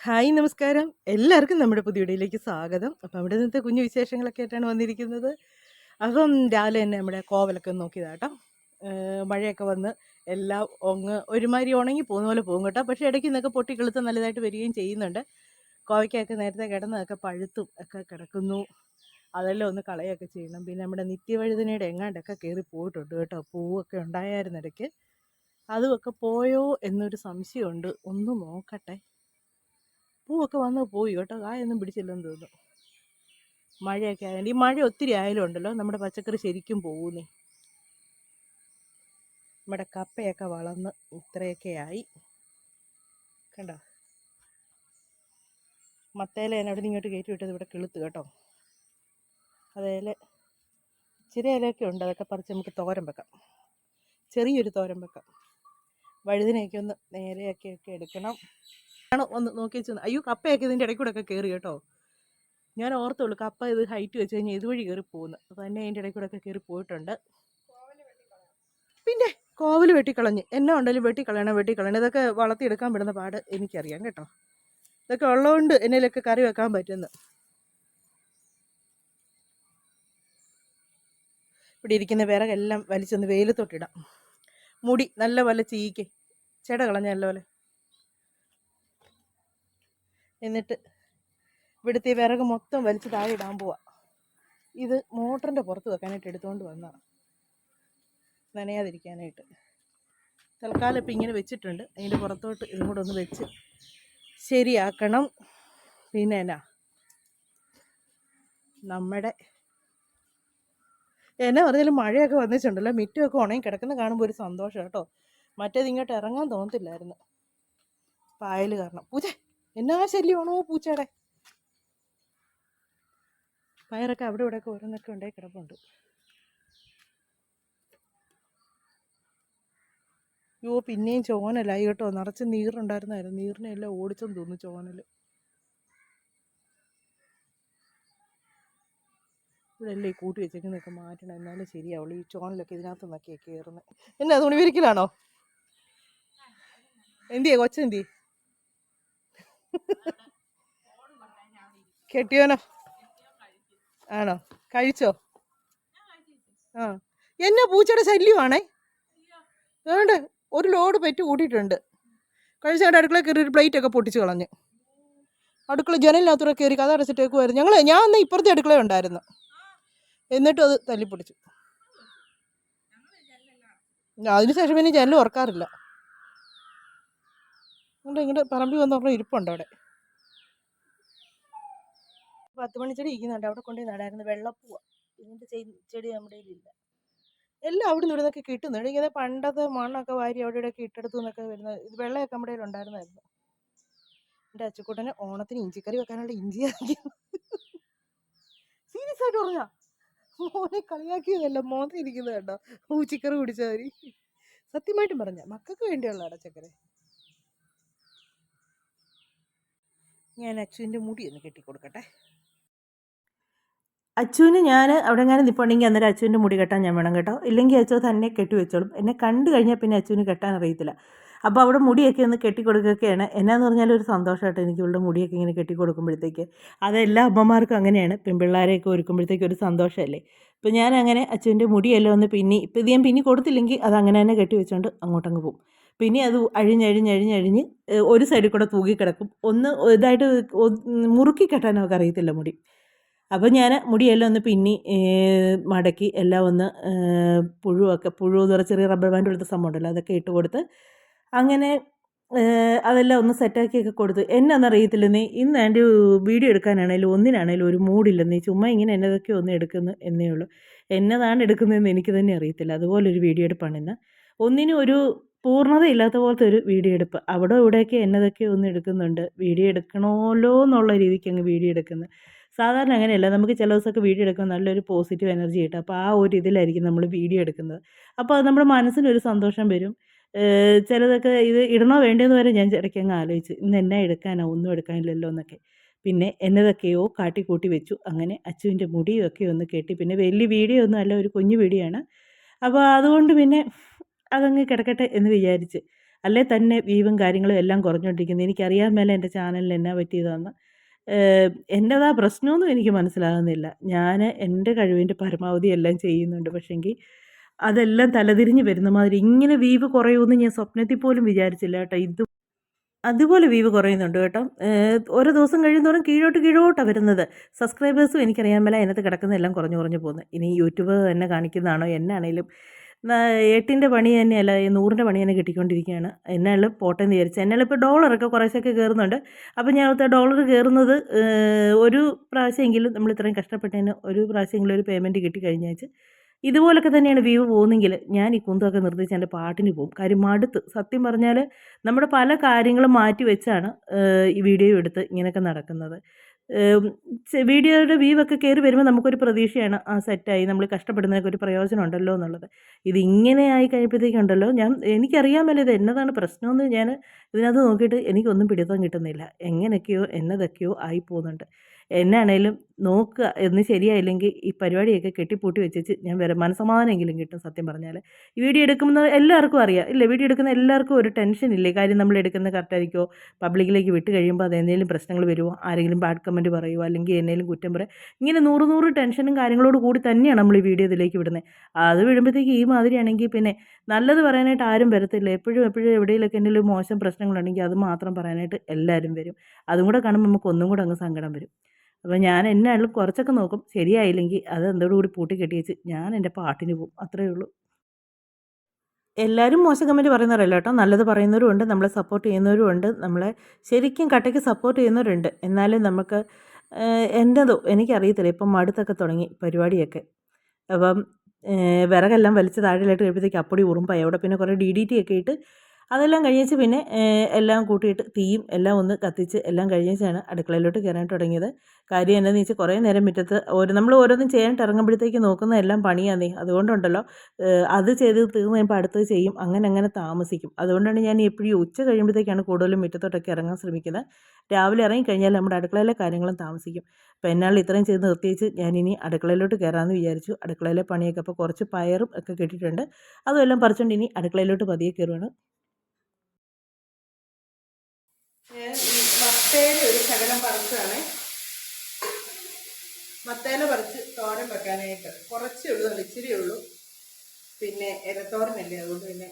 Hi നമസ്കാരം. എല്ലാവർക്കും നമ്മുടെ പുതിയ വീഡിയോയിലേക്ക് സ്വാഗതം. അപ്പം അവിടെ നിന്നത്തെ കുഞ്ഞു വിശേഷങ്ങളൊക്കെ ആയിട്ടാണ് വന്നിരിക്കുന്നത്. അപ്പം രാവിലെ തന്നെ നമ്മുടെ കോവലൊക്കെ നോക്കിയതാ കേട്ടോ. മഴയൊക്കെ വന്ന് എല്ലാം ഒരുമാതിരി ഉണങ്ങി പോകുന്ന പോലെ പോകും കേട്ടോ. പക്ഷേ ഇടയ്ക്ക് നിന്നൊക്കെ പൊട്ടിക്കിളുത്ത് നല്ലതായിട്ട് വരികയും ചെയ്യുന്നുണ്ട്. കോവയ്ക്കൊക്കെ നേരത്തെ കിടന്നതൊക്കെ പഴുത്തും ഒക്കെ കിടക്കുന്നു. അതെല്ലാം ഒന്ന് കളയൊക്കെ ചെയ്യണം. പിന്നെ നമ്മുടെ നിത്യവഴുതനയുടെ എങ്ങാണ്ടൊക്കെ കയറി പോയിട്ടുണ്ട് കേട്ടോ. പൂവൊക്കെ ഉണ്ടായിരുന്നു ഇടയ്ക്ക്. അതുമൊക്കെ പോയോ എന്നൊരു സംശയമുണ്ട്. ഒന്ന് നോക്കട്ടെ. പൂവൊക്കെ വന്ന് പോയി കേട്ടോ. കായൊന്നും പിടിച്ചില്ലെന്ന് തോന്നുന്നു. മഴയൊക്കെ ആയതുകൊണ്ട് ഈ മഴ ഒത്തിരി ആയാലും ഉണ്ടല്ലോ നമ്മുടെ പച്ചക്കറി ശരിക്കും പോകുന്നേ. നമ്മുടെ കപ്പയൊക്കെ വളർന്ന് ഇത്രയൊക്കെ ആയി കണ്ടോ. മത്തേല ഞാൻ അവിടെ നിന്ന് ഇങ്ങോട്ട് കയറ്റി വിട്ടത് ഇവിടെ കിളുത്ത് കേട്ടോ. അതേലെ ഇച്ചിരി ഇലയൊക്കെ ഉണ്ട്. അതൊക്കെ പറിച്ച് നമുക്ക് തോരൻ വെക്കാം. ചെറിയൊരു തോരൻ വെക്കാം. വഴുതിനെയൊക്കെ ഒന്ന് നേരെയൊക്കെ എടുക്കണം. ഒന്ന് നോക്കി വെച്ചു. അയ്യോ, കപ്പയൊക്കെ ഇതിൻ്റെ ഇടയ്ക്ക് കൂടെ ഒക്കെ കയറി കേട്ടോ. ഞാൻ ഓർത്തുള്ളൂ കപ്പ ഇത് ഹൈറ്റ് വെച്ച് കഴിഞ്ഞാൽ ഇതുവഴി കയറി പോകുന്നു. തന്നെ അതിൻ്റെ ഇടയ്ക്ക് കൂടെ ഒക്കെ കയറി പോയിട്ടുണ്ട്. പിന്നെ കോവൽ വെട്ടിക്കളഞ്ഞ് എന്നാ ഉണ്ടെങ്കിലും വെട്ടിക്കളയണം. ഇതൊക്കെ വളർത്തിയെടുക്കാൻ വിടുന്ന പാട് എനിക്കറിയാം കേട്ടോ. ഇതൊക്കെ ഉള്ളതുകൊണ്ട് എന്നതിലൊക്കെ കറി വെക്കാൻ പറ്റുന്നു. ഇവിടെ ഇരിക്കുന്ന വിറകെല്ലാം വലിച്ചൊന്ന് വെയിലത്തോട്ടിടാം. മുടി നല്ല പോലെ ചീക്ക് ചെട കളഞ്ഞ നല്ല പോലെ. എന്നിട്ട് ഇവിടുത്തെ വിറക് മൊത്തം വലിച്ച് താഴെ ഇടാൻ പോവാ. ഇത് മോട്ടറിൻ്റെ പുറത്ത് വെക്കാനായിട്ട് എടുത്തുകൊണ്ട് വന്നതാണ്, നനയാതിരിക്കാനായിട്ട്. തൽക്കാലം ഇപ്പം ഇങ്ങനെ വെച്ചിട്ടുണ്ട്. അതിൻ്റെ പുറത്തോട്ട് ഇതും കൂടെ ഒന്ന് വെച്ച് ശരിയാക്കണം. പിന്നെ എന്നാ പറഞ്ഞാലും മഴയൊക്കെ വന്നിട്ടുണ്ടല്ലോ. മിറ്റമൊക്കെ ഉണങ്ങി കിടക്കുന്ന കാണുമ്പോൾ ഒരു സന്തോഷം കേട്ടോ. മറ്റേത് ഇങ്ങോട്ട് ഇറങ്ങാൻ തോന്നത്തില്ലായിരുന്നു പായൽ കാരണം. പൂച്ച എന്നാ ശല്യമാണോ പൂച്ചയുടെ. പയറൊക്കെ അവിടെ ഇവിടെയൊക്കെ ഓരോന്നൊക്കെ ഉണ്ടായി കിടപ്പുണ്ട്. യോ, പിന്നെയും ചോനലായി കേട്ടോ. നിറച്ച് നീറുണ്ടായിരുന്നായിരുന്നു. നീറിനെല്ലാം ഓടിച്ചെന്ന് തോന്നുന്നു ചോനൽ. ഇവിടെ അല്ലേ കൂട്ടി വെച്ചേക്കുന്നതൊക്കെ മാറ്റണം, എന്നാലും ശരിയാവുള്ളൂ. ഈ ചോനലൊക്കെ ഇതിനകത്ത് നിന്നൊക്കെ കയറുന്നത്. എന്നാ തുണി വിരിക്കലാണോ? എന്തിയെ കൊച്ചെന്തി കെട്ടിയോനോ? ആണോ? കഴിച്ചോ? ആ, എന്നാ പൂച്ചയുടെ ശല്യമാണേ. അതുകൊണ്ട് ഒരു ലോഡ് പെറ്റ് കൂട്ടിയിട്ടുണ്ട്. കഴിച്ചാണ്ട് അടുക്കളയിൽ കയറി ഒരു പ്ലേറ്റ് ഒക്കെ പൊട്ടിച്ച് കളഞ്ഞ്. അടുക്കള ജനലിനകത്തൂടെ കയറി കഥ അടച്ചിട്ടേക്കുമായിരുന്നു. ഞാൻ അന്ന് ഇപ്പുറത്തെ അടുക്കള ഉണ്ടായിരുന്നു. എന്നിട്ടും അത് തല്ലിപ്പൊടിച്ചു. അതിനുശേഷം പിന്നെ ജനൽ ഉറക്കാറില്ല. അതുകൊണ്ട് ഇങ്ങോട്ട് പറമ്പിൽ വന്ന് പറഞ്ഞാൽ ഇരിപ്പുണ്ട് അവിടെ. 10 മണി ചെടി ഇരിക്കുന്നുണ്ട്. അവിടെ കൊണ്ടുപോയി നടായിരുന്നു. വെള്ളപ്പൂവ. ഇതിൻ്റെ ചെടി നമ്മുടെ കയ്യിലില്ല. എല്ലാം അവിടെ നിന്ന് ഇവിടുന്നൊക്കെ കിട്ടുന്നുണ്ട്. ഇങ്ങനെ പണ്ടത്തെ മണ്ണൊക്കെ വാരി അവിടെ ഇവിടെയൊക്കെ ഇട്ടെടുത്തു നിന്നൊക്കെ വരുന്നത്. ഇത് വെള്ളമൊക്കെ നമ്മുടെ കയ്യിൽ ഉണ്ടായിരുന്നായിരുന്നു. എൻ്റെ അച്ചുക്കുട്ടന് ഓണത്തിന് ഇഞ്ചിക്കറി വെക്കാനുള്ള ഇഞ്ചി സീരിയസ് ആയിട്ട് പറഞ്ഞാ. മോനെ കളിയാക്കിയതല്ല, മോനെ ഇരിക്കുന്നത് കേട്ടോ. ഊച്ചിക്കറി കുടിച്ചാൽ മതി. സത്യമായിട്ടും പറഞ്ഞ മക്കൾക്ക് വേണ്ടിയുള്ള അടച്ചക്കറി. ഞാൻ അച്ചുവിൻ്റെ മുടി ഒന്ന് കെട്ടിക്കൊടുക്കട്ടെ. അച്ചുവിന് ഞാൻ അവിടെ എങ്ങനെ നിൽപ്പുണ്ടെങ്കിൽ അന്നേരം അച്ചുവിൻ്റെ മുടി കെട്ടാൻ ഞാൻ വേണം കേട്ടോ. ഇല്ലെങ്കിൽ അച്ചു തന്നെ കെട്ടി വെച്ചോളും. എന്നെ കണ്ടു കഴിഞ്ഞാൽ പിന്നെ അച്ചുവിന് കെട്ടാൻ അറിയത്തില്ല. അപ്പോൾ അവിടെ മുടിയൊക്കെ ഒന്ന് കെട്ടിക്കൊടുക്കുകയൊക്കെയാണ്. എന്നാന്ന് പറഞ്ഞാൽ ഒരു സന്തോഷമായിട്ട് എനിക്ക് ഇവളുടെ മുടിയൊക്കെ ഇങ്ങനെ കെട്ടിക്കൊടുക്കുമ്പോഴത്തേക്ക്. അതെല്ലാ അമ്മമാർക്കും അങ്ങനെയാണ്. പെൺപിള്ളേരെയൊക്കെ ഒരുക്കുമ്പോഴത്തേക്ക് ഒരു സന്തോഷമല്ലേ. ഇപ്പോൾ ഞാൻ അങ്ങനെ അച്ചുവിൻ്റെ മുടിയെല്ലാം ഒന്ന് ഇപ്പോൾ ഇത് ഞാൻ പിന്നി കൊടുത്തില്ലെങ്കിൽ അത് അങ്ങനെ തന്നെ കെട്ടി വെച്ചുകൊണ്ട് അങ്ങോട്ടങ്ങ് പോകും. പിന്നെ അത് അഴിഞ്ഞ് ഒരു സൈഡിൽ കൂടെ തൂങ്ങിക്കിടക്കും. ഒന്ന് ഇതായിട്ട് മുറുക്കി കെട്ടാൻ അവർക്ക് അറിയത്തില്ല മുടി. അപ്പോൾ ഞാൻ മുടിയെല്ലാം ഒന്ന് പിന്നി മടക്കി എല്ലാം ഒന്ന് പുഴു എന്ന് പറഞ്ഞാൽ ചെറിയ റബ്ബർ ബാൻഡ് പോലത്തെ സംഭവം ഉണ്ടല്ലോ, അതൊക്കെ ഇട്ട് കൊടുത്ത് അങ്ങനെ അതെല്ലാം ഒന്ന് സെറ്റാക്കിയൊക്കെ കൊടുത്തു. എന്നാന്നറിയത്തില്ലെന്നേ, ഇന്ന് എൻ്റെ വീഡിയോ എടുക്കാനാണേലും ഒന്നിനാണേലും ഒരു മൂഡില്ലെന്നേ. ചുമ്മാ ഇങ്ങനെ എന്നതൊക്കെ ഒന്ന് എടുക്കുന്നു എന്നേ ഉള്ളൂ. എന്നതാണ് എടുക്കുന്നതെന്ന് എനിക്ക് തന്നെ അറിയത്തില്ല. അതുപോലൊരു വീഡിയോ എടുപ്പാണ് ഇന്ന്. ഒന്നിനും ഒരു പൂർണ്ണതയില്ലാത്ത പോലത്തെ ഒരു വീഡിയോ എടുപ്പ്. അവിടെ ഇവിടെയൊക്കെ എന്നതൊക്കെ ഒന്ന് എടുക്കുന്നുണ്ട്. വീഡിയോ എടുക്കണമല്ലോ എന്നുള്ള രീതിക്ക് അങ്ങ് വീഡിയോ എടുക്കുന്നത്. സാധാരണ അങ്ങനെയല്ല. നമുക്ക് ചില ദിവസമൊക്കെ വീഡിയോ എടുക്കുമ്പോൾ നല്ലൊരു പോസിറ്റീവ് എനർജി കിട്ടും. അപ്പോൾ ആ ഒരു ഇതിലായിരിക്കും നമ്മൾ വീഡിയോ എടുക്കുന്നത്. അപ്പോൾ അത് നമ്മുടെ മനസ്സിനൊരു സന്തോഷം വരും. ചിലതൊക്കെ ഇത് ഇടണോ വേണ്ടതെന്ന് വരെ ഞാൻ ഇടയ്ക്കങ്ങ് ആലോചിച്ച്, ഇന്ന് എന്നാ എടുക്കാനോ, ഒന്നും എടുക്കാനില്ലല്ലോ എന്നൊക്കെ. പിന്നെ എന്നതൊക്കെയോ കാട്ടിക്കൂട്ടി വെച്ചു. അങ്ങനെ അച്ചുവിൻ്റെ മുടിയൊക്കെ ഒന്ന് കെട്ടി. പിന്നെ വലിയ വീഡിയോ ഒന്നും അല്ല, ഒരു കുഞ്ഞു വീഡിയോ ആണ്. അപ്പോൾ അതുകൊണ്ട് പിന്നെ അതങ്ങ് കിടക്കട്ടെ എന്ന് വിചാരിച്ച്. അല്ലേ തന്നെ വ്യൂവും കാര്യങ്ങളും എല്ലാം കുറഞ്ഞുകൊണ്ടിരിക്കുന്നത്. എനിക്കറിയാൻ മേല എൻ്റെ ചാനലിന് എന്നാ പറ്റിയതാന്ന്. എൻ്റേതാ പ്രശ്നമൊന്നും എനിക്ക് മനസ്സിലാകുന്നില്ല. ഞാൻ എൻ്റെ കഴിവിൻ്റെ പരമാവധി എല്ലാം ചെയ്യുന്നുണ്ട്. പക്ഷേങ്കിൽ അതെല്ലാം തലതിരിഞ്ഞ് വരുന്ന മാതിരി ഇങ്ങനെ വ്യൂവ് കുറയുമെന്ന് ഞാൻ സ്വപ്നത്തിൽ പോലും വിചാരിച്ചില്ല കേട്ടോ. അതുപോലെ വ്യൂവ് കുറയുന്നുണ്ട് കേട്ടോ. ഓരോ ദിവസം കഴിയുന്തോറും കീഴോട്ടാണ് വരുന്നത്. സബ്സ്ക്രൈബേഴ്സും എനിക്കറിയാൻ മേല അതിനകത്ത് കിടക്കുന്നതെല്ലാം കുറഞ്ഞു കുറഞ്ഞു പോകുന്നു. ഇനി യൂട്യൂബ് തന്നെ കാണിക്കുന്നതാണോ എന്നാണേലും എട്ടിൻ്റെ പണി തന്നെയല്ല, 100ൻ്റെ പണി തന്നെ കിട്ടിക്കൊണ്ടിരിക്കുകയാണ്. എന്നാലും പോട്ടെ എന്ന് വിചാരിച്ചു. എന്നാലും ഇപ്പോൾ ഡോളറൊക്കെ കുറേശ്ശൊക്കെ കയറുന്നുണ്ട്. അപ്പോൾ ഞാൻ ഓർത്ത ഡോളർ കയറുന്നത് ഒരു പ്രാവശ്യമെങ്കിലും നമ്മൾ ഇത്രയും കഷ്ടപ്പെട്ടതിന് ഒരു പ്രാവശ്യമെങ്കിലും ഒരു പേയ്മെൻറ്റ് കിട്ടിക്കഴിഞ്ഞാൽ ഇതുപോലൊക്കെ തന്നെയാണ് വ്യൂ പോകുന്നെങ്കിൽ ഞാൻ ഈ കുന്തമൊക്കെ നിർത്തിച്ച് എൻ്റെ പാട്ടിന് പോകും. കാര്യം മടുത്ത്. സത്യം പറഞ്ഞാൽ നമ്മുടെ പല കാര്യങ്ങളും മാറ്റി വെച്ചാണ് ഈ വീഡിയോ എടുത്ത് ഇങ്ങനെയൊക്കെ നടക്കുന്നത്. വീഡിയോയുടെ വ്യൂ ഒക്കെ കയറി വരുമ്പോൾ നമുക്കൊരു പ്രതീക്ഷയാണ്, ആ സെറ്റായി നമ്മൾ കഷ്ടപ്പെടുന്നതിനൊക്കെ ഒരു പ്രയോജനം ഉണ്ടല്ലോ എന്നുള്ളത്. ഇതിങ്ങനെ ആയി കഴിയുമ്പോഴത്തേക്കുണ്ടല്ലോ എനിക്കറിയാൻ മേല ഇത് എന്നതാണ് പ്രശ്നമെന്ന്. ഞാൻ ഇതിനകത്ത് നോക്കിയിട്ട് എനിക്കൊന്നും പിടുത്തം കിട്ടുന്നില്ല. എങ്ങനെയൊക്കെയോ എന്നതൊക്കെയോ ആയി പോകുന്നുണ്ട്. എന്നാണേലും നോക്കുക, എന്ന് ശരിയായില്ലെങ്കിൽ ഈ പരിപാടിയൊക്കെ കെട്ടിപ്പൂട്ടി വെച്ചേച്ച് ഞാൻ വരാം. മനസ്സമാധാനമെങ്കിലും കിട്ടും സത്യം പറഞ്ഞാൽ. ഈ വീഡിയോ എടുക്കുന്നത് എല്ലാവർക്കും അറിയാം ഇല്ലേ? വീഡിയോ എടുക്കുന്ന എല്ലാവർക്കും ഒരു ടെൻഷൻ ഇല്ലേ? കാര്യം നമ്മൾ എടുക്കുന്നത് കറക്റ്റായിരിക്കുമോ? പബ്ലിക്കിലേക്ക് വിട്ട് കഴിയുമ്പോൾ അത് എന്തെങ്കിലും പ്രശ്നങ്ങൾ വരുമോ? ആരെങ്കിലും ബാഡ് കമൻറ്റ് പറയുമോ? അല്ലെങ്കിൽ എന്തെങ്കിലും കുറ്റം പറയുമോ? ഇങ്ങനെ 100 ടെൻഷനും കാര്യങ്ങളോട് കൂടി തന്നെയാണ് നമ്മൾ ഈ വീഡിയോ ഇതിലേക്ക് വിടുന്നത്. അത് വിടുമ്പോഴത്തേക്ക് ഈ മാതിരിയാണെങ്കിൽ പിന്നെ നല്ലത് പറയാനായിട്ട് ആരും വരത്തില്ല. എപ്പോഴും എവിടെയെങ്കിലുമൊക്കെ എന്തെങ്കിലും മോശം പ്രശ്നങ്ങളുണ്ടെങ്കിൽ അത് മാത്രം പറയാനായിട്ട് എല്ലാവരും വരും. അതും കൂടെ കാണുമ്പോൾ നമുക്ക് ഒന്നും കൂടെ അങ്ങ് സങ്കടം വരും. അപ്പോൾ ഞാൻ എന്നാലും കുറച്ചൊക്കെ നോക്കും. ശരിയായില്ലെങ്കിൽ അത് എന്തോടുകൂടി പൂട്ടി കെട്ടി വെച്ച് ഞാൻ എൻ്റെ പാട്ടിന് പോകും. അത്രയേ ഉള്ളൂ. എല്ലാവരും മോശം കമൻറ്റ് പറയുന്നവരല്ല കേട്ടോ. നല്ലത് പറയുന്നവരും ഉണ്ട്, നമ്മളെ സപ്പോർട്ട് ചെയ്യുന്നവരും ഉണ്ട്, നമ്മളെ ശരിക്കും കട്ടയ്ക്ക് സപ്പോർട്ട് ചെയ്യുന്നവരുണ്ട്. എന്നാലും നമുക്ക് എൻ്റെതോ എനിക്കറിയത്തില്ല, ഇപ്പം മടുത്തൊക്കെ തുടങ്ങി പരിപാടിയൊക്കെ. അപ്പം വിറകെല്ലാം വലിച്ച് താഴെയിലിട്ട് കഴിയുമ്പോഴത്തേക്ക് അപ്പൊടി ഉറുമ്പായി. അവിടെ പിന്നെ കുറേ DDT ഒക്കെ ഇട്ട് അതെല്ലാം കഴിഞ്ഞേച്ച് പിന്നെ എല്ലാം കൂട്ടിയിട്ട് തീയും എല്ലാം ഒന്ന് കത്തിച്ച് എല്ലാം കഴിഞ്ഞേച്ചാണ് അടുക്കളയിലോട്ട് കയറാൻ തുടങ്ങിയത്. കാര്യം എന്താണെന്ന് വെച്ചാൽ കുറേ നേരം മുറ്റത്ത് നമ്മൾ ഓരോന്നും ചെയ്യാനായിട്ട് ഇറങ്ങുമ്പോഴത്തേക്ക് നോക്കുന്ന എല്ലാം പണിയാന്നേ. അതുകൊണ്ടുണ്ടല്ലോ അത് ചെയ്ത് തീർന്ന് കഴിയുമ്പോൾ അടുത്തത് ചെയ്യും, അങ്ങനെ താമസിക്കും. അതുകൊണ്ടാണ് ഞാൻ എപ്പോഴും ഉച്ച കഴിയുമ്പോഴത്തേക്കാണ് കൂടുതലും മുറ്റത്തോട്ടൊക്കെ ഇറങ്ങാൻ ശ്രമിക്കുന്നത്. രാവിലെ ഇറങ്ങിക്കഴിഞ്ഞാൽ നമ്മുടെ അടുക്കളയിലെ കാര്യങ്ങളും താമസിക്കും. അപ്പോൾ എന്നാൽ ഇത്രയും ചെയ്ത് നിർത്തിയേച്ച് ഞാനിനി അടുക്കളയിലോട്ട് കയറാമെന്ന് വിചാരിച്ചു. അടുക്കളയിലെ പണിയൊക്കെ അപ്പോൾ കുറച്ച് പയറും ഒക്കെ കിട്ടിയിട്ടുണ്ട്. അതും എല്ലാം പറിച്ചുകൊണ്ട് ഇനി അടുക്കളയിലോട്ട് പതിയെ കയറുവാണ്. ഞാൻ ഈ മത്തേല ഒരു ശകലം പറിച്ചതാണ്. മത്തേല പറിച്ച് തോരൻ വെക്കാനായിട്ട് കുറച്ചേ ഉള്ളൂ, ഇച്ചിരി ഉള്ളൂ. പിന്നെ ഇലത്തോരനല്ലേ, അതുകൊണ്ട് പിന്നെ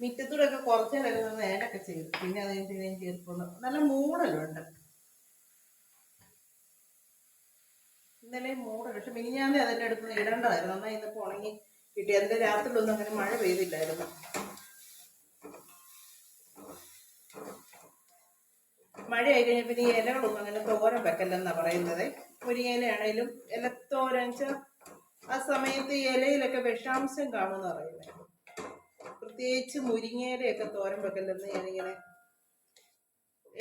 മിറ്റത്തൂടെ ഒക്കെ കുറച്ച് നേരം നേടൊക്കെ ചെയ്തു. പിന്നെ അത് കഴിഞ്ഞിട്ട് ഞാൻ കയറിപ്പോന്നു. നല്ല മൂടലുണ്ട് ഇന്നലെ മൂടൽ. പക്ഷെ മിനിഞ്ഞാന്ന് അതിൻ്റെ അടുത്ത് ഇടേണ്ടതായിരുന്നു. എന്നാൽ ഇന്നിപ്പോൾ ഉണങ്ങി കിട്ടി. അതിൻ്റെ രാത്രിയിലൊന്നും അങ്ങനെ മഴ പെയ്തില്ലായിരുന്നു. മഴ ആയി കഴിഞ്ഞാൽ പിന്നെ ഈ ഇലകളൊന്നും അങ്ങനെ തോരൻ വെക്കല്ലെന്നാണ് പറയുന്നത്. മുരിങ്ങയിലാണേലും ഇലത്തോരൻ വെച്ചാൽ ആ സമയത്ത് ഈ ഇലയിലൊക്കെ വിഷാംശം കാണുമെന്ന് പറയുന്നത്. പ്രത്യേകിച്ച് മുരിങ്ങയിലയൊക്കെ തോരൻ വെക്കല്ലെന്ന് ഞാനിങ്ങനെ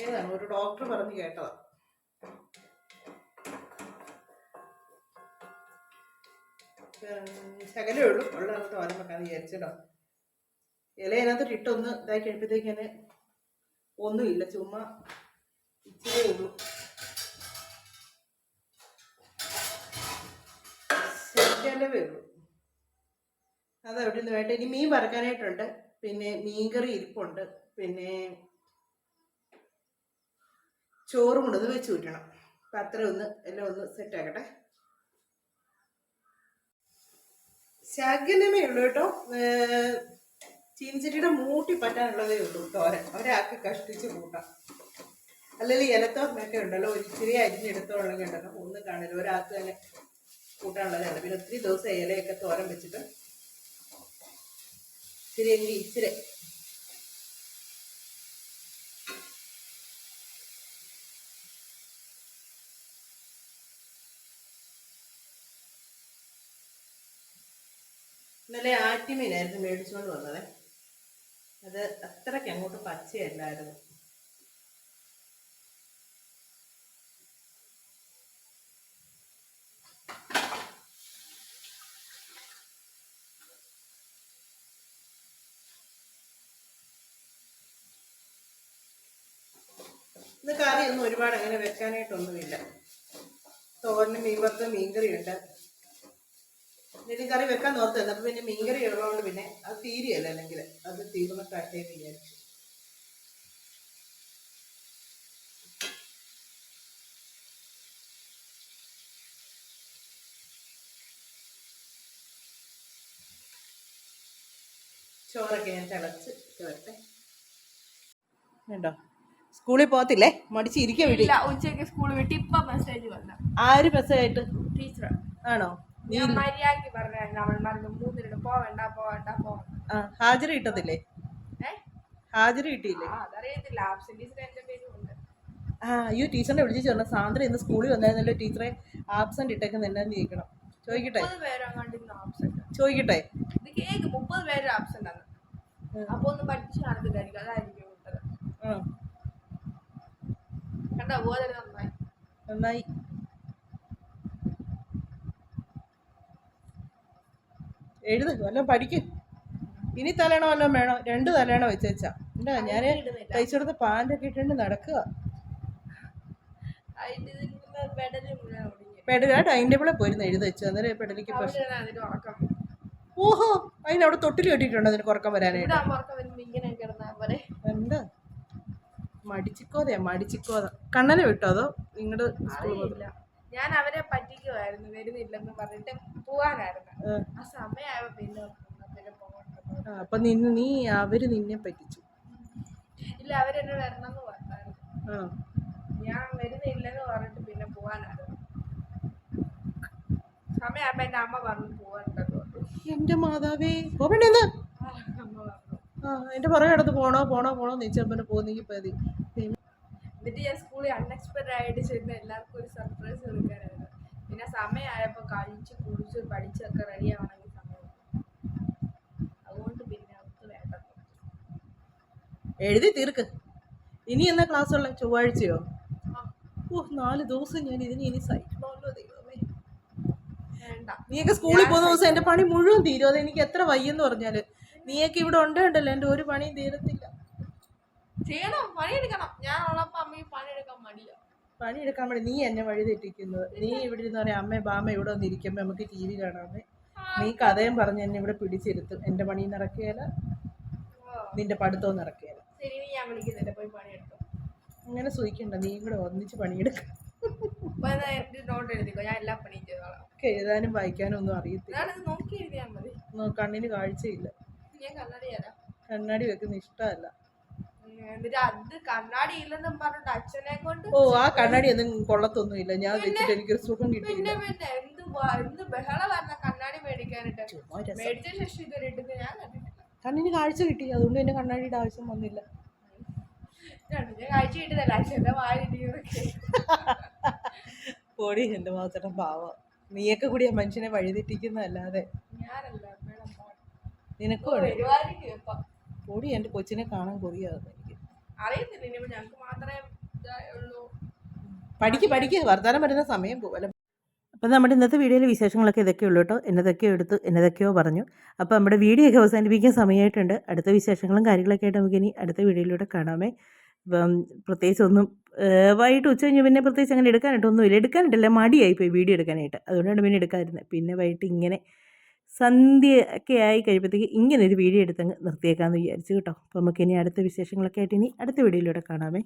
ഏതാണ് ഒരു ഡോക്ടർ പറഞ്ഞ് കേട്ടതാണ്. ശകലേ ഉള്ളൂ, ഉള്ളത് തോരൻ വെക്കാന്ന് വിചാരിച്ചല്ലോ. ഇല അതിനകത്ത് ഇട്ടൊന്ന് ഇതായി കഴിയുമ്പോഴത്തേക്കന്നെ ഒന്നുമില്ല, ചുമ്മാ ഇച്ചിരേ ഉള്ളൂ. ശരിക്കലവേ ഉള്ളൂ. അതവിടെ നിന്ന് വേണ്ട. ഇനി മീൻ വറക്കാനായിട്ടുണ്ട്, പിന്നെ മീൻകറി ഇരിപ്പുണ്ട്, പിന്നെ ചോറും കൂടെ ഒന്ന് വെച്ച് കൂട്ടണം. അപ്പം അത്ര ഒന്ന് എല്ലാം ഒന്ന് സെറ്റാക്കട്ടെ. ശകലമേ ഉള്ളൂ കേട്ടോ. ചീനിച്ചട്ടിയുടെ മൂട്ടി പറ്റാനുള്ളതേ ഉള്ളൂ തോരൻ. ഒരാൾക്ക് കഷ്ടിച്ച് കൂട്ടാം. അല്ലെങ്കിൽ ഇലത്തോരനൊക്കെ ഉണ്ടല്ലോ, ഒരിച്ചിരി അരിഞ്ഞെടുത്തോളൊക്കെ ഉണ്ടല്ലോ, ഒന്നും കാണില്ല, ഒരാൾക്ക് തന്നെ കൂട്ടാനുള്ളതാണ്. പിന്നെ ഒത്തിരി ദിവസം ഇലയൊക്കെ തോരൻ വെച്ചിട്ട് ഇച്ചിരി ഇന്നലെ ആറ്റുമീനായിരുന്നു മേടിച്ചുകൊണ്ട് വന്നത്. അത് അത്രയ്ക്ക് അങ്ങോട്ട് പച്ചയല്ലായിരുന്നു. ഇന്ന് കറിയൊന്നും ഒരുപാട് അങ്ങനെ വെക്കാനായിട്ടൊന്നുമില്ല. തോരനും മീൻ വറുത്ത മീൻകറിയുണ്ട്. ഇനി കറി വെക്കാൻ നോർത്ത് അപ്പം പിന്നെ മീൻകറി ഉള്ളതുകൊണ്ട് പിന്നെ അത് തീരെയല്ല, അല്ലെങ്കിൽ അത് തീർന്ന കട്ടേന്ന് വിചാരിച്ചു. ചോറൊക്കെ ഞാൻ തിളച്ച് വരട്ടെ. വേണ്ടോ? സ്കൂളിൽ പോകത്തില്ലേ? മടിച്ചിരിക്കുക വീട്ടിൽ. ഉച്ചയ്ക്ക് സ്കൂൾ വിട്ട് ഇപ്പൊ മെസ്സേജ് വന്നു. ആര് മെസ്സേജായിട്ട്? ടീച്ചർ. ആണോ? മര്യാദക്ക് പറഞ്ഞായിരുന്നു അവൾമാർക്ക് 3 പോവണ്ട. ഹാജര് കിട്ടത്തില്ലേ? ഹാജര് കിട്ടിയില്ലേ? അതറിയത്തില്ല. ആബ്സെന്റീസിൽ എന്റെ പേരും ഉണ്ട്. അയ്യോ, ടീച്ചറിനെ വിളിച്ചു ചോദിക്കണം. സാന്ദ്ര ഇന്ന് സ്കൂളിൽ വന്നായിരുന്നല്ലോ, ടീച്ചറെ ആബ്സെന്റ് ഇട്ടേക്കുന്ന എന്നാന്ന് ചോദിക്കണം. ചോദിക്കട്ടെ? 30 ചോദിക്കട്ടെ? ഇത് കേക്ക് 30 പേര് ആബ്സെന്റ് ആണ്. അപ്പൊ ഒന്ന് പഠിച്ചു നടന്നിട്ടായിരിക്കും, അതായിരിക്കും വിട്ടത്. കണ്ടോ? പോലെ നന്നായി. എഴുത്, വല്ലതും പഠിക്കും. ഇനി തലേണോ വല്ലതും വേണോ? 2 തലേണോ വെച്ചാ എന്താ? ഞാൻ തയ്ച്ചു കൊടുത്ത പാൻ്റൊക്കെ ഇട്ടുണ്ട് നടക്കുക. പെടല ടൈം ടേബിളിൽ പോയിരുന്നു എഴുതി വെച്ചു. അന്നേരം പെടലിക്ക് ഓഹോ, അതിനവിടെ തൊട്ടിൽ കെട്ടിയിട്ടുണ്ടോ അതിന് കുറക്കം വരാനായിട്ട്? എന്താ മടിച്ചിക്കോത. കണ്ണനെ വിട്ടോ അതോ നിങ്ങളുടെ സ്കൂളിൽ? ഞാൻ അവരെ പറ്റിക്കുമായിരുന്നു, വരുന്നില്ലെന്ന് പറഞ്ഞിട്ട് പോവാനായിരുന്നു. ആ സമയമായപ്പോ പിന്നെ അപ്പൊ നീ അവര് നിന്നെ പറ്റിച്ചു? ഇല്ല, അവരെന്നെ വരണമെന്ന് പറഞ്ഞായിരുന്നു. ഞാൻ വരുന്നില്ലെന്ന് പറഞ്ഞിട്ട് പിന്നെ പോവാനായിരുന്നു. സമയമായപ്പോ എന്റെ അമ്മ പറഞ്ഞു പോവാനുണ്ടെന്ന് പറഞ്ഞു. എന്റെ മാതാവേ, പോകണ്ടെന്ന് എന്റെ പുറകെ കിടന്ന് പോണോ നെച്ചപ്പനെ പോകുന്നെങ്കിൽ പതി. എന്നിട്ട് ഞാൻ സ്കൂളിൽ അൺഎക്സ്പെക്ടഡ് ആയിട്ട് ചെന്ന് എല്ലാവർക്കും ഒരു സർപ്രൈസ് കൊടുക്കാനായിരുന്നു. പിന്നെ സമയമായപ്പോൾ കഴിച്ച് കുടിച്ച് പഠിച്ചൊക്കെ റെഡി ആവണമെങ്കിൽ സമയം, അതുകൊണ്ട് പിന്നെ അവർക്ക് വേണ്ട. എഴുതി തീർക്ക്. ഇനി എന്നാ ക്ലാസ് ഉള്ള? ചൊവ്വാഴ്ചയോ? 4 ദിവസം ഞാൻ ഇനി സഹിക്കണമല്ലോ ദൈവമേ. നീയൊക്കെ സ്കൂളിൽ പോകുന്ന ദിവസം എന്റെ പണി മുഴുവൻ തീരും. അത് എനിക്ക് എത്ര വയ്യെന്ന് പറഞ്ഞാല്. നീയൊക്കെ ഇവിടെ ഉണ്ടല്ലോ, എന്റെ ഒരു പണിയും തീരത്തില്ല. ചെയ്യണം, പണിയെടുക്കണം. ഞാൻ ഉള്ളപ്പോ അമ്മയ്ക്ക് പണിയെടുക്കാൻ മടിയാ. പണിയെടുക്കാൻ വേണ്ടി നീ എന്നെ വഴി തെറ്റിക്കുന്നത്. നീ ഇവിടെ ഇരുന്ന് പറയാം അമ്മ ബാമ ഇവിടെ വന്നിരിക്കുമ്പോ നമുക്ക് TV കാണാമേ. നീ കഥയും പറഞ്ഞ് എന്നെ ഇവിടെ പിടിച്ചിരുത്തും. എന്റെ പണി നടക്കുകയില്ല, നിന്റെ പഠിത്തവും നടക്കുകയില്ല. അങ്ങനെ സൂഹിക്കണ്ട, നീ കൂടെ ഒന്നിച്ച് പണിയെടുക്കും. എഴുതാനും വായിക്കാനും ഒന്നും അറിയത്തില്ല. കണ്ണിന് കാഴ്ചയില്ല. കണ്ണാടി വെക്കുന്ന ഇഷ്ടമല്ല. ഓ, ആ കണ്ണാടി ഒന്നും കൊള്ളത്തൊന്നുമില്ല. ഞാൻ വെച്ചിട്ട് എനിക്കൊരു സുഖം കിട്ടിയില്ല. കണ്ണിന് കാഴ്ച കിട്ടി, അതുകൊണ്ട് എന്റെ കണ്ണാടിയുടെ ആവശ്യം വന്നില്ല. പൊടി എന്റെ മാത്രം പാവം. നീയൊക്കെ കൂടി ആ മനുഷ്യനെ വഴിതെറ്റിക്കുന്നതല്ലാതെ നിനക്കും പൊടി. എന്റെ കൊച്ചിനെ കാണാൻ കൊതിയാകുന്നു എനിക്ക്. പഠിക്ക് വർത്താനം വരുന്ന സമയം പോകല. അപ്പം നമ്മുടെ ഇന്നത്തെ വീഡിയോയിലെ വിശേഷങ്ങളൊക്കെ ഇതൊക്കെ ഉള്ളൂ കേട്ടോ. എന്നതൊക്കെയോ പറഞ്ഞു. അപ്പോൾ നമ്മുടെ വീഡിയോ ഒക്കെ അവസാനിപ്പിക്കാൻ സമയമായിട്ടുണ്ട്. അടുത്ത വിശേഷങ്ങളും കാര്യങ്ങളൊക്കെ ആയിട്ട് നമുക്കിനി അടുത്ത വീഡിയോയിലൂടെ കാണാമേ. ഇപ്പം പ്രത്യേകിച്ചൊന്നും വൈകിട്ട് ഉച്ച കഴിഞ്ഞ് പിന്നെ പ്രത്യേകിച്ച് അങ്ങനെ എടുക്കാനായിട്ടല്ല, മടിയായിപ്പോയി വീഡിയോ എടുക്കാനായിട്ട്. അതുകൊണ്ടാണ് പിന്നെ എടുക്കാതിരുന്നത്. പിന്നെ വൈകിട്ട് ഇങ്ങനെ സന്ധ്യ ഒക്കെ ആയി കഴിയുമ്പോഴത്തേക്ക് ഇങ്ങനെ ഒരു വീഡിയോ എടുത്തങ്ങ് നിർത്തിയേക്കാമെന്ന് വിചാരിച്ചു കേട്ടോ. അപ്പോൾ നമുക്കിനി അടുത്ത വിശേഷങ്ങളൊക്കെ ആയിട്ട് ഇനി അടുത്ത വീഡിയോയിലൂടെ കാണാമേ.